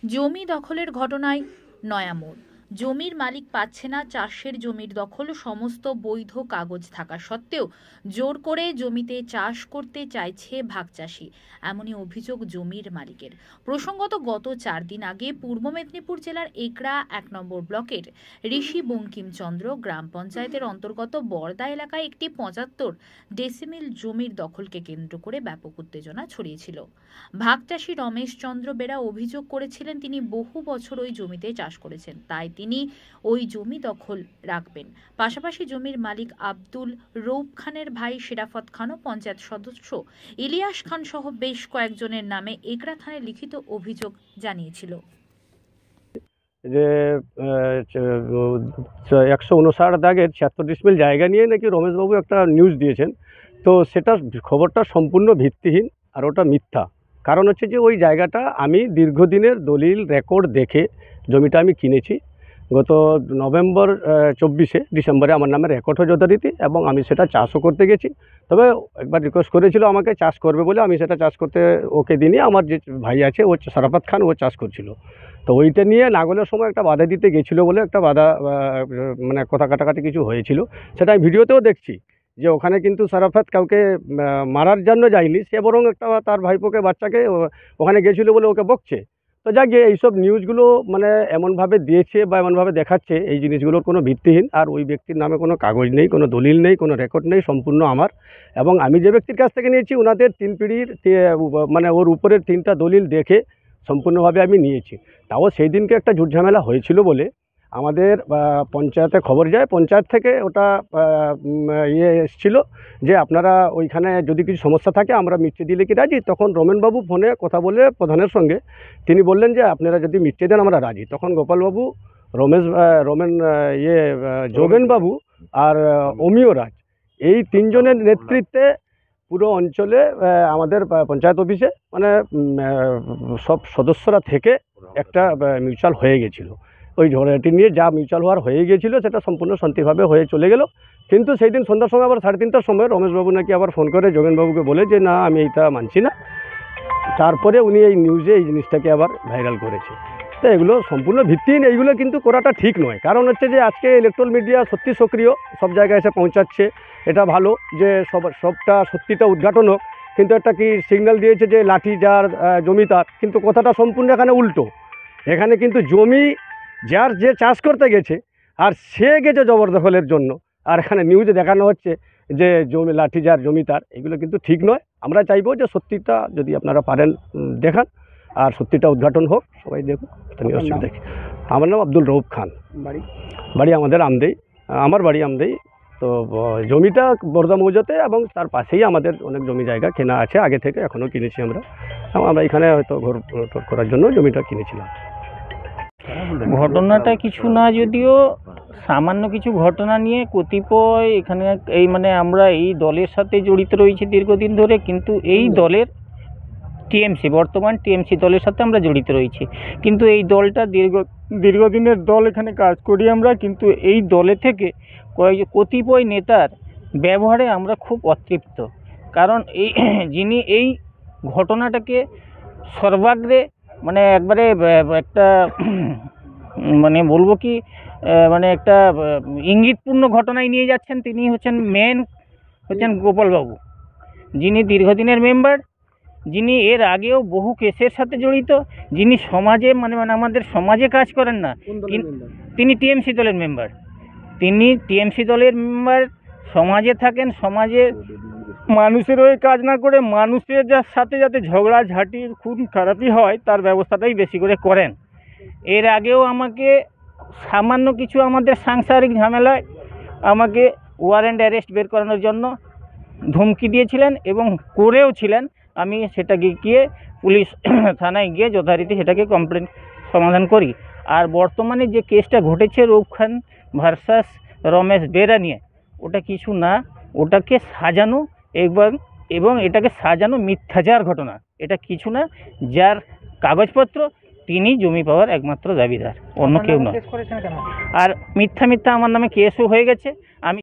জমি দখলের ঘটনায় নয়া মোড়। জমির মালিক পাচ্ছে না চাষের জমির দখল, সমস্ত বৈধ কাগজ থাকা সত্ত্বেও জোর করে জমিতে চাষ করতে চাইছে ভাগচাষী, এমনই অভিযোগ জমির মালিকের। প্রসঙ্গত গত 4 দিন আগে পূর্ব মেদিনীপুর জেলার একরা 1 নম্বর ব্লকের ঋষি বঙ্কিমচন্দ্র গ্রাম পঞ্চায়েতের অন্তর্গত বরদা এলাকায় একটি 75 ডেসিমিল জমির দখলকে কেন্দ্র করে ব্যাপক উত্তেজনা ছড়িয়েছিল। ভাগচাষী রমেশ চন্দ্র বেরা অভিযোগ করেছিলেন তিনি বহু বছর ওই জমিতে চাষ করেছেন, তাই তিনি ওই জমি দখল রাখবেন। পাশাপাশি জমির মালিক আব্দুল রৌফ খানের ভাই শেরাফত খান ও পঞ্চায়েত সদস্য ইলিয়াস খান সহ বেশ কয়েকজনের নামে একরা থানায় লিখিত অভিযোগ জানিয়েছিল। যে 159 দাগের 76 ডিসমিল জায়গা নিয়ে নাকি রমেশবাবু একটা নিউজ দিয়েছেন। তো সেটা খবরটা সম্পূর্ণ ভিত্তিহীন আর ওটা মিথ্যা। কারণ হচ্ছে যে ওই জায়গাটা আমি দীর্ঘদিনের দলিল রেকর্ড দেখে জমিটা আমি কিনেছি। গত নভেম্বর 24 ডিসেম্বরে আমার নামে রেকর্ড হয় যথারীতি, এবং আমি সেটা চাষও করতে গেছি। তবে একবার রিকোয়েস্ট করেছিল আমাকে চাষ করবে বলে, আমি সেটা চাষ করতে ওকে দিনই। আমার যে ভাই আছে ও শরাফত খান, ও চাষ করছিল। তো ওইটা নিয়ে নাগলের সময় একটা বাধা দিতে গেছিলো বলে একটা বাধা মানে কথা কাটাকাটি কিছু হয়েছিল। সেটা আমি ভিডিওতেও দেখছি যে ওখানে কিন্তু শরাফত কাউকে মারার জন্য যায়নি, সে বরং একটা তার ভাইপোকে বাচ্চাকে ওখানে গেছিলো বলে ওকে বকছে। তো যাক গিয়ে এইসব নিউজগুলো মানে এমনভাবে দিয়েছে বা এমনভাবে দেখাচ্ছে, এই জিনিসগুলোর কোনো ভিত্তিহীন। আর ওই ব্যক্তির নামে কোনো কাগজ নেই, কোনো দলিল নেই, কোনো রেকর্ড নেই, সম্পূর্ণ আমার। এবং আমি যে ব্যক্তির কাছ থেকে নিয়েছি ওনাদের 3 পিঁড়ির মানে ওর উপরের 3টা দলিল দেখে সম্পূর্ণভাবে আমি নিয়েছি। তাও সেই দিনকে একটা ঝুটঝামেলা হয়েছিল বলে আমাদের পঞ্চায়েতে খবর যায়। পঞ্চায়েত থেকে ওটা এসেছিলো যে আপনারা ওইখানে যদি কিছু সমস্যা থাকে আমরা মিটে দিলে কি রাজি। তখন রমেনবাবু ফোনে কথা বলে প্রধানের সঙ্গে তিনি বললেন যে আপনারা যদি মিটে দেন আমরা রাজি। তখন গোপালবাবু, যোগেনবাবু আর অমিয় রাজ, এই 3 জনের নেতৃত্বে পুরো অঞ্চলে আমাদের পঞ্চায়েত অফিসে মানে সব সদস্যরা থেকে একটা মিউচুয়াল হয়ে গেছিলো। ওই ঝগড়াটি নিয়ে যা মিউচুয়াল হওয়ার হয়ে গিয়েছিলো সেটা সম্পূর্ণ শান্তিভাবে হয়ে চলে গেল। কিন্তু সেই দিন সন্ধ্যার সময় আবার 3:30টার সময় রমেশবাবু নাকি আবার ফোন করে যোগেনবাবুকে বলে যে না আমি এইটা মানছি না। তারপরে উনি এই নিউজে এই জিনিসটাকে আবার ভাইরাল করেছে। তো এগুলো সম্পূর্ণ ভিত্তিহীন, এইগুলো কিন্তু করাটা ঠিক নয়। কারণ হচ্ছে যে আজকে ইলেকট্রনিক মিডিয়া সত্যি সক্রিয়, সব জায়গায় এসে পৌঁছাচ্ছে। এটা ভালো যে সবটা সত্যিটা উদ্ঘাটন হোক। কিন্তু একটা কি সিগন্যাল দিয়েছে যে লাঠি যার জমি তার, কিন্তু কথাটা সম্পূর্ণ এখানে উল্টো। এখানে কিন্তু জমি যার যে চাষ করতে গেছে আর সে গেছে জবরদখলের জন্য, আর এখানে নিউজে দেখানো হচ্ছে যে জমি লাঠি যার জমি তার। এগুলো কিন্তু ঠিক নয়। আমরা চাইবো যে সত্যিটা যদি আপনারা পারেন দেখান, আর সত্যিটা উদ্ঘাটন হোক, সবাই দেখুন। অসুবিধা দেখি। আমার নাম আব্দুল রৌফ খান, বাড়ি আমাদের আমদেই, আমার বাড়ি আমদেই। তো জমিটা বরদা মৌজাতে, এবং তার পাশেই আমাদের অনেক জমি জায়গা কেনা আছে আগে থেকে, এখনও কিনেছি আমরা। আমরা এখানে হয়তো ঘর করার জন্য জমিটা কিনেছিলাম। ঘটনাটা কিছু না, যদিও সামান্য কিছু ঘটনা নিয়ে কতিপয় এখানে এই মানে আমরা এই দলের সাথে জড়িত রয়েছি দীর্ঘদিন ধরে, কিন্তু এই দলের টিএমসি, বর্তমান টিএমসি দলের সাথে আমরা জড়িত রয়েছি। কিন্তু এই দলটা দীর্ঘদিনের দল, এখানে কাজ করি আমরা। কিন্তু এই দলে থেকে কতিপয় নেতার ব্যবহারে আমরা খুব অতৃপ্ত। কারণ যিনি এই ঘটনাটাকে সর্বাগ্রে মানে একবারে একটা মানে বলবো কি মানে একটা ইঙ্গিতপূর্ণ ঘটনায় নিয়ে যাচ্ছেন, তিনি হচ্ছেন গোপালবাবু, যিনি দীর্ঘদিনের মেম্বার, যিনি এর আগেও বহু কেসের সাথে জড়িত, যিনি সমাজে মানে আমাদের সমাজে কাজ করেন না, তিনি টিএমসি দলের মেম্বার। তিনি টিএমসি দলের মেম্বার, সমাজে থাকেন, সমাজে মানুষের হয়ে কাজ না করে মানুষের সাথে যাতে ঝগড়াঝাঁটি খুন খারাপি হয় তার ব্যবস্থাটাই বেশি করে করেন। এর আগেও আমাকে সামান্য কিছু আমাদের সাংসারিক ঝামেলায় আমাকে ওয়ারেন্ট অ্যারেস্ট বের করানোর জন্য ধমকি দিয়েছিলেন এবং করেও ছিলেন। আমি সেটাকে গিয়ে পুলিশ থানায় গিয়ে যথারীতি সেটাকে কমপ্লেন সমাধান করি। আর বর্তমানে যে কেসটা ঘটেছে রৌফ খান ভার্সাস রমেশ বেরা নিয়ে, ওটা কিছু না, ওটাকে সাজানো এবং এটাকে সাজানো মিথ্যাচার ঘটনা। এটা কিছু না, যার কাগজপত্র তিনি জমি পাওয়ার একমাত্র দাবিদার, অন্য কেউ নয়। আর মিথ্যা আমার নামে কেসও হয়ে গেছে। আমি